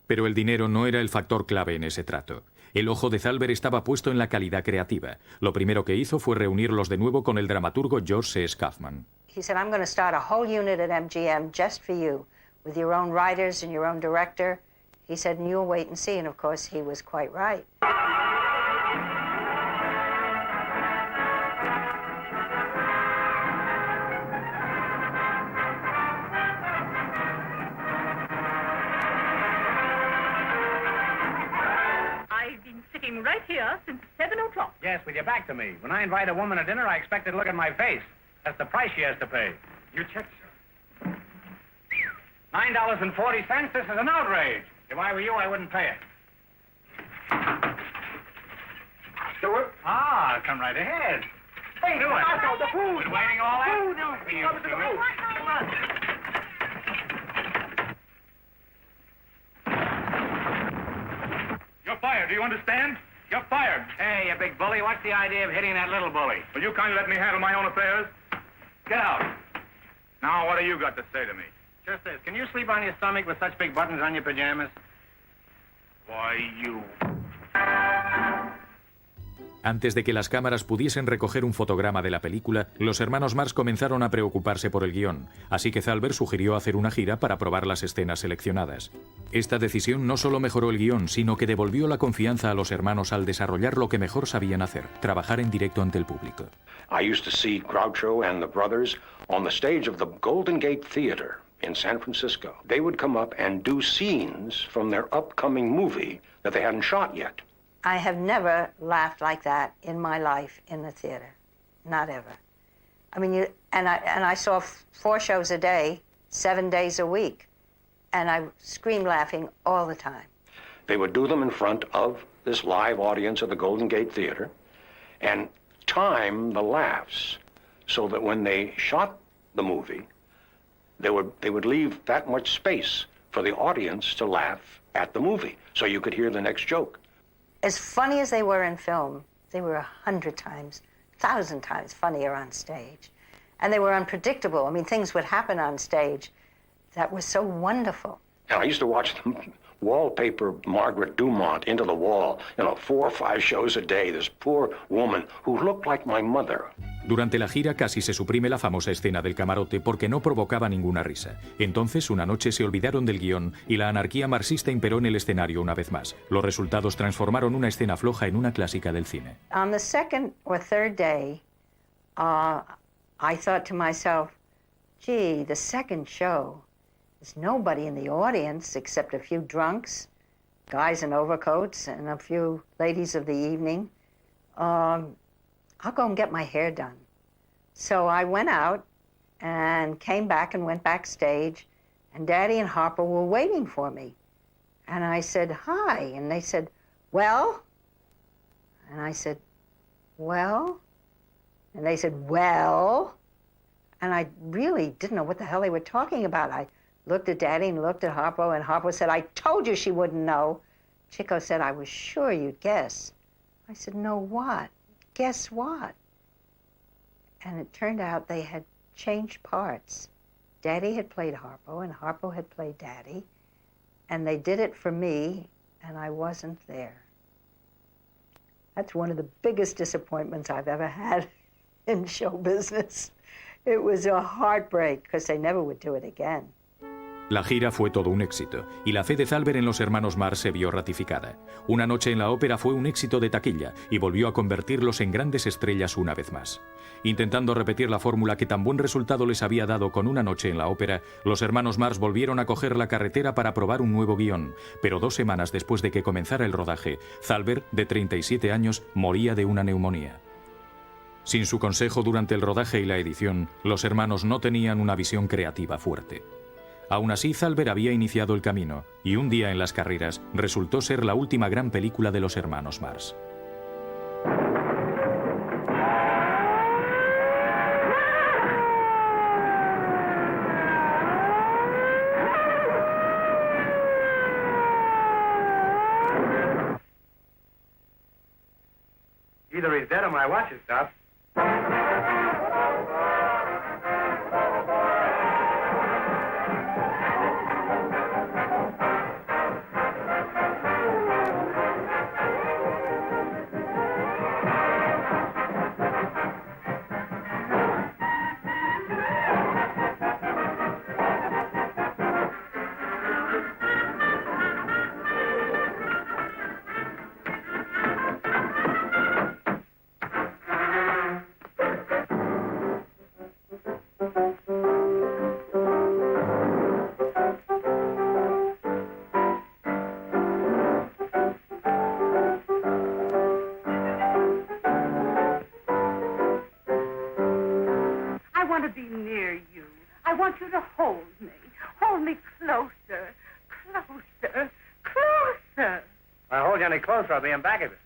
Pero el dinero no era el factor clave en ese trato. El ojo de Thalberg estaba puesto en la calidad creativa. Lo primero que hizo fue reunirlos de nuevo con el dramaturgo George C. Kaufman. He said, I'm going to start a whole unit at MGM just for you, with your own writers and your own director. He said, and you'll wait and see. And of course, he was quite right. I've been sitting right here since 7 o'clock. Yes, with your back to me. When I invite a woman to dinner, I expect her to look at my face. That's the price she has to pay. You check, sir. $9.40. This is an outrage. If I were you, I wouldn't pay it. Stewart? Ah, come right ahead. Hey, do it. The food. Been waiting all that? Food. You, Come to the food. Come on. You're fired, do you understand? You're fired. Hey, you big bully, what's the idea of hitting that little bully? Will you kindly let me handle my own affairs? Get out. Now, what do you got to say to me? Just this. Can you sleep on your stomach with such big buttons on your pajamas? Why, you... Antes de que las cámaras pudiesen recoger un fotograma de la película, los hermanos Marx comenzaron a preocuparse por el guión, así que Thalberg sugirió hacer una gira para probar las escenas seleccionadas. Esta decisión no solo mejoró el guión, sino que devolvió la confianza a los hermanos al desarrollar lo que mejor sabían hacer, trabajar en directo ante el público. I used to see Groucho and the brothers on the stage of the Golden Gate Theater in San Francisco. They would come up and do scenes from their upcoming movie that they hadn't shot yet. I have never laughed like that in my life in the theater. Not ever. I mean, I saw 4 shows a day, 7 days a week, and I screamed laughing all the time. They would do them in front of this live audience at the Golden Gate Theater and time the laughs so that when they shot the movie, they would leave that much space for the audience to laugh at the movie so you could hear the next joke. As funny as they were in film, they were 100 times, 1,000 times funnier on stage. And they were unpredictable. I mean, things would happen on stage that was so wonderful. And I used to watch them wallpaper Margaret Dumont into the wall, 4 or 5 shows a day, this poor woman who looked like my mother. Durante la gira casi se suprime la famosa escena del camarote porque no provocaba ninguna risa. Entonces, una noche se olvidaron del guión y la anarquía marxista imperó en el escenario una vez más. Los resultados transformaron una escena floja en una clásica del cine. On the second or third day, I thought to myself, gee, the second show, there's nobody in the audience except a few drunks, guys in overcoats, and a few ladies of the evening. I'll go and get my hair done. So I went out and came back and went backstage, and Daddy and Harper were waiting for me. And I said, hi, and they said, well? And I said, well? And they said, well? And I really didn't know what the hell they were talking about. I looked at Daddy and looked at Harpo, and Harpo said, I told you she wouldn't know. Chico said, I was sure you'd guess. I said, no, what? Guess what? And it turned out they had changed parts. Daddy had played Harpo, and Harpo had played Daddy, and they did it for me, and I wasn't there. That's one of the biggest disappointments I've ever had in show business. It was a heartbreak, because they never would do it again. La gira fue todo un éxito, y la fe de Thalberg en los hermanos Marx se vio ratificada. Una noche en la ópera fue un éxito de taquilla, y volvió a convertirlos en grandes estrellas una vez más. Intentando repetir la fórmula que tan buen resultado les había dado con Una noche en la ópera, los hermanos Marx volvieron a coger la carretera para probar un nuevo guión, pero 2 semanas después de que comenzara el rodaje, Thalberg, de 37 años, moría de una neumonía. Sin su consejo durante el rodaje y la edición, los hermanos no tenían una visión creativa fuerte. Aún así, Thalberg había iniciado el camino, y Un día en las carreras resultó ser la última gran película de los hermanos Marx. Either he's dead or my watch is stopped. I want to be near you. I want you to hold me. Hold me closer, closer, closer. If I hold you any closer, I'll be in back of it.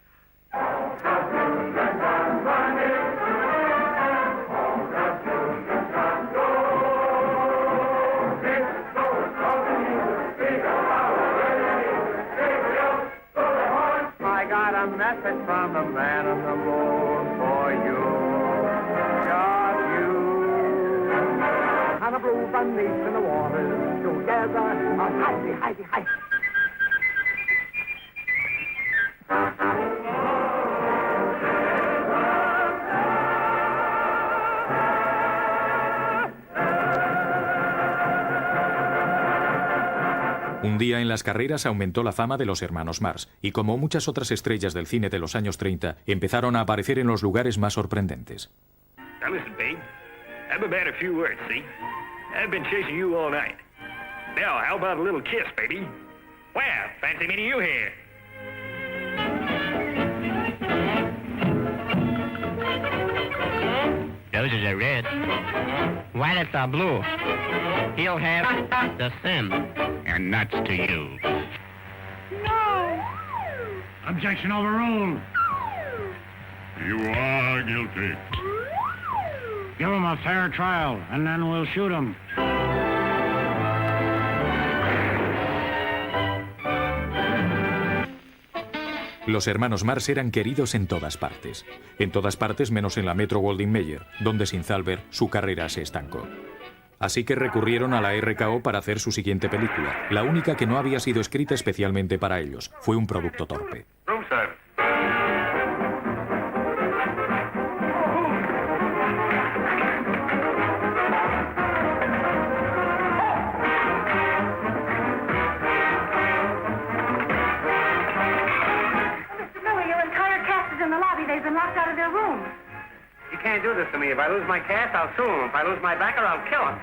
I got a message from the man on the moon for you. Just you. And a blue beneath in the waters together. Heidi, Heidi, Heidi. Un día en las carreras aumentó la fama de los hermanos Marx, y como muchas otras estrellas del cine de los años 30, empezaron a aparecer en los lugares más sorprendentes. Now listen, babe. I've been bad a few words, see? I've been chasing you all night. Now, how about a little kiss, baby? Well, fancy meeting you here. Roses are red. Violets are blue. He'll have the sin. And nuts to you. No! Objection overruled. You are guilty. Give him a fair trial, and then we'll shoot him. Los hermanos Marx eran queridos en todas partes menos en la Metro-Goldwyn-Mayer, donde sin Thalberg su carrera se estancó. Así que recurrieron a la RKO para hacer su siguiente película, la única que no había sido escrita especialmente para ellos. Fue un producto torpe. Room service. Mr. Miller, your entire cast is in the lobby. They've been locked out of their rooms. You can't do this to me. If I lose my cast, I'll sue him. If I lose my backer, I'll kill him.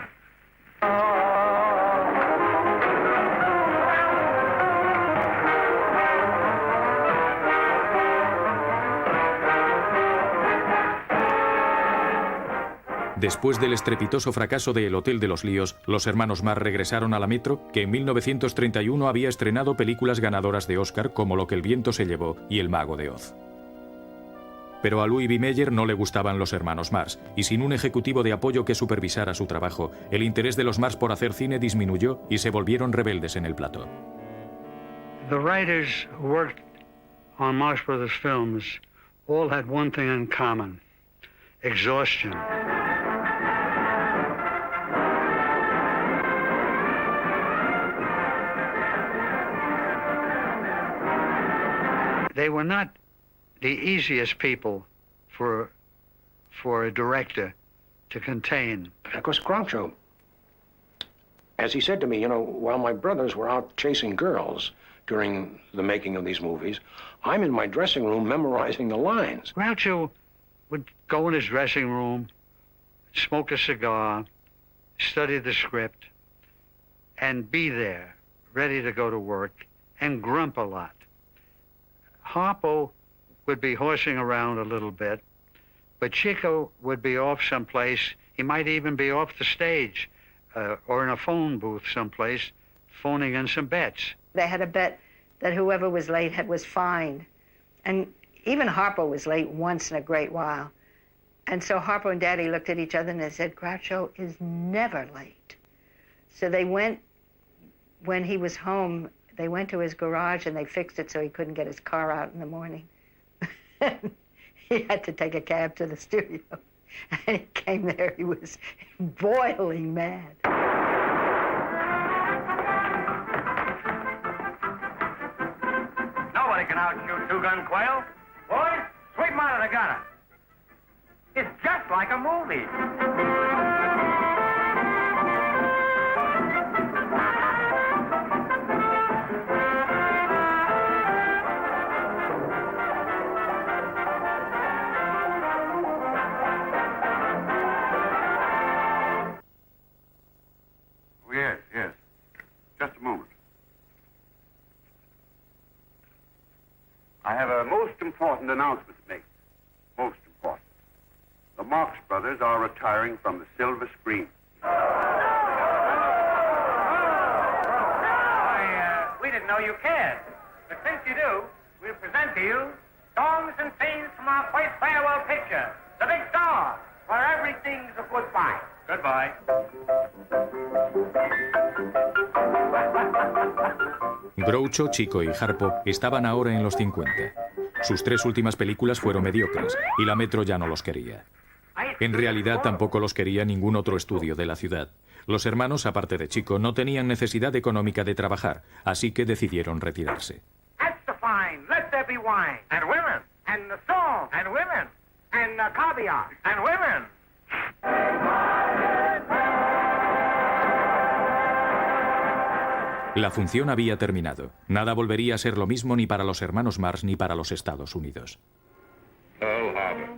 Después del estrepitoso fracaso de El Hotel de los Líos, los hermanos Marx regresaron a la Metro, que en 1931 había estrenado películas ganadoras de Oscar como Lo que el viento se llevó y El mago de Oz. Pero a Louis B. Mayer no le gustaban los hermanos Marx, y sin un ejecutivo de apoyo que supervisara su trabajo, el interés de los Marx por hacer cine disminuyó y se volvieron rebeldes en el plató. The writers who worked on Marx Brothers films all had one thing in common: exhaustion. They were not the easiest people for a director to contain. Of course, Groucho, as he said to me, you know, while my brothers were out chasing girls during the making of these movies, I'm in my dressing room memorizing the lines. Groucho would go in his dressing room, smoke a cigar, study the script, and be there, ready to go to work, and grump a lot. Harpo would be horsing around a little bit, but Chico would be off someplace. He might even be off the stage or in a phone booth someplace, phoning in some bets. They had a bet that whoever was late was fined. And even Harpo was late once in a great while. And so Harpo and Daddy looked at each other and they said, Groucho is never late. So they went, when he was home, they went to his garage and they fixed it so he couldn't get his car out in the morning. He had to take a cab to the studio. And he came there, he was boiling mad. Nobody can outshoot two-gun Quail. Boys, sweep him out of the gutter. It's just like a movie. Yes. Just a moment. I have a most important announcement to make. Most important. The Marx Brothers are retiring from the silver screen. We didn't know you cared. But since you do, we'll present to you songs and scenes from our first farewell picture, The Big Star, where everything's a goodbye. Goodbye. Groucho, Chico y Harpo estaban ahora en los 50. Sus tres últimas películas fueron mediocres y la Metro ya no los quería. En realidad tampoco los quería ningún otro estudio de la ciudad. Los hermanos, aparte de Chico, no tenían necesidad económica de trabajar, así que decidieron retirarse. That's the fine. Let there be wine. And women. And the song. And women. And caviar. And women. La función había terminado. Nada volvería a ser lo mismo ni para los hermanos Marx ni para los Estados Unidos. Pearl Harbor.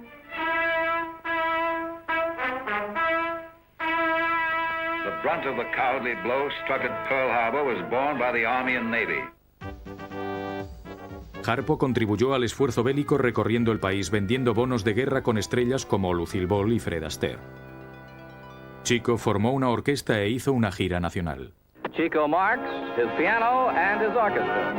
The brunt of the cowardly blow struck at Pearl Harbor was borne by the Army and Navy. Harpo contribuyó al esfuerzo bélico recorriendo el país vendiendo bonos de guerra con estrellas como Lucille Ball y Fred Astaire. Chico formó una orquesta e hizo una gira nacional. Chico Marx, his piano and his orchestra.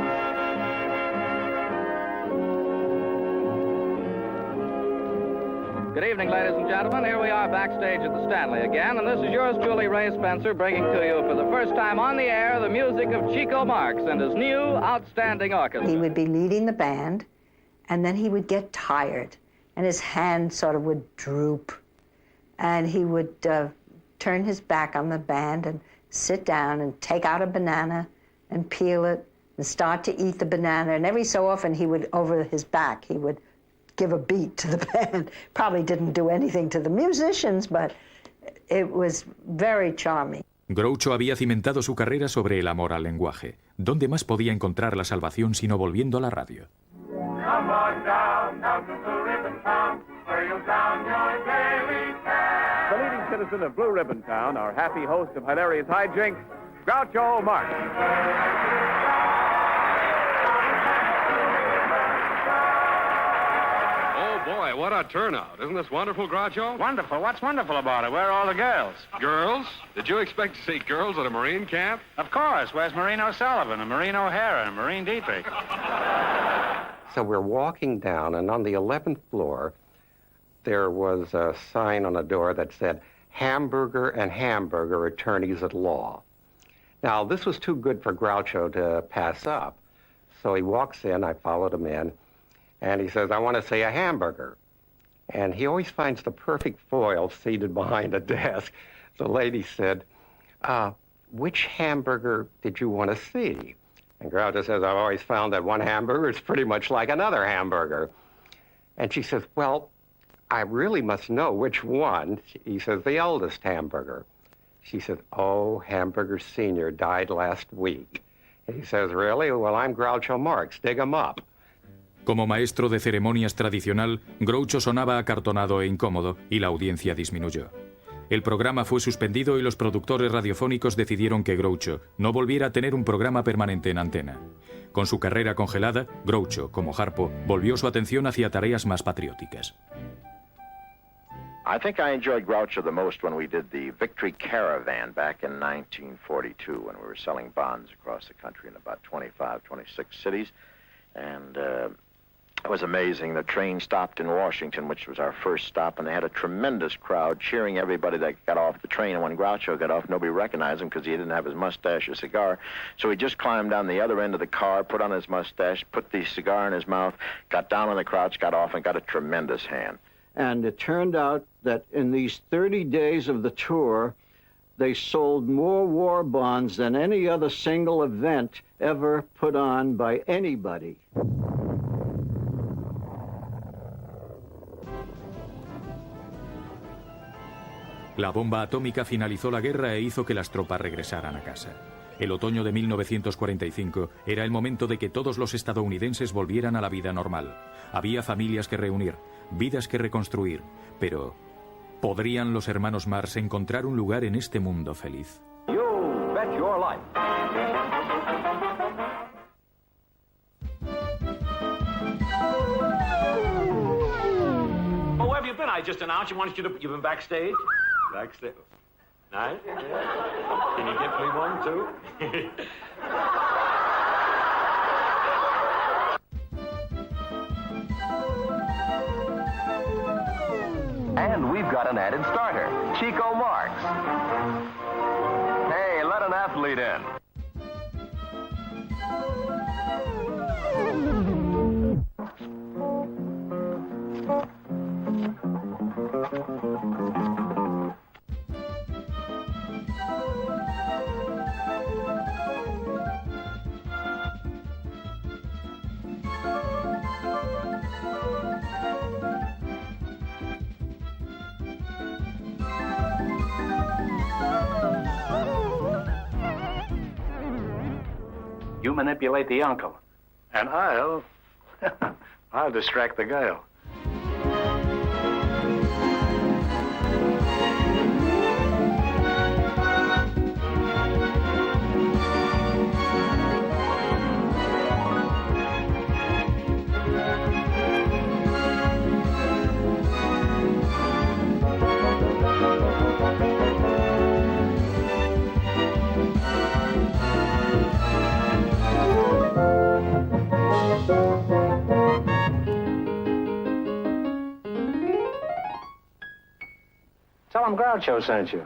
Good evening, ladies and gentlemen. Here we are backstage at the Stanley again, and this is yours truly, Ray Spencer, bringing to you for the first time on the air the music of Chico Marx and his new outstanding orchestra. He would be leading the band, and then he would get tired, and his hand sort of would droop, and he would turn his back on the band and sit down and take out a banana and peel it and start to eat the banana. And every so often he would, over his back, he would give a beat to the band. Probably didn't do anything to the musicians, but it was very charming. Groucho había cimentado su carrera sobre el amor al lenguaje. ¿Dónde más podía encontrar la salvación sino volviendo a la radio? Come on down to the ribbon town, where you'll down your day. citizen of Blue Ribbon Town, our happy host of hilarious hijinks, Groucho Marx. Oh, boy, what a turnout. Isn't this wonderful, Groucho? Wonderful. What's wonderful about it? Where are all the girls? Girls? Did you expect to see girls at a Marine camp? Of course. Where's Maureen O'Sullivan and Maureen O'Hara and Maureen Dietrich? So we're walking down, and on the 11th floor, there was a sign on a door that said, Hamburger and Hamburger Attorneys at Law. Now, this was too good for Groucho to pass up. So he walks in, I followed him in, and he says, I want to say a hamburger. And he always finds the perfect foil seated behind a desk. The lady said, which hamburger did you want to see? And Groucho says, I've always found that one hamburger is pretty much like another hamburger. And she says, well, I really must know which one. He says, the oldest hamburger. She says, oh, Hamburger Sr. died last week. He says, really? Well, I'm Groucho Marx. Dig him up. Como maestro de ceremonias tradicional, Groucho sonaba acartonado e incómodo y la audiencia disminuyó. El programa fue suspendido y los productores radiofónicos decidieron que Groucho no volviera a tener un programa permanente en antena. Con su carrera congelada, Groucho, como Harpo, volvió su atención hacia tareas más patrióticas. I think I enjoyed Groucho the most when we did the Victory Caravan back in 1942 when we were selling bonds across the country in about 25, 26 cities. And it was amazing. The train stopped in Washington, which was our first stop, and they had a tremendous crowd cheering everybody that got off the train. And when Groucho got off, nobody recognized him because he didn't have his mustache or cigar. So he just climbed down the other end of the car, put on his mustache, put the cigar in his mouth, got down on the crotch, got off, and got a tremendous hand. And it turned out that in these 30 days of the tour, they sold more war bonds than any other single event ever put on by anybody. La bomba atómica finalizó la guerra e hizo que las tropas regresaran a casa. El otoño de 1945 era el momento de que todos los estadounidenses volvieran a la vida normal. Había familias que reunir, vidas que reconstruir, pero ¿podrían los hermanos Marx encontrar un lugar en este mundo feliz? You bet your life. Oh, where have you been? I just announced you wanted you to... You've been backstage? Backstage. Nice. Can you get me one, too? And we've got an added starter, Chico Marx. Hey, let an athlete in. You manipulate the uncle, and I'll distract the girl. Tell him Groucho sent you.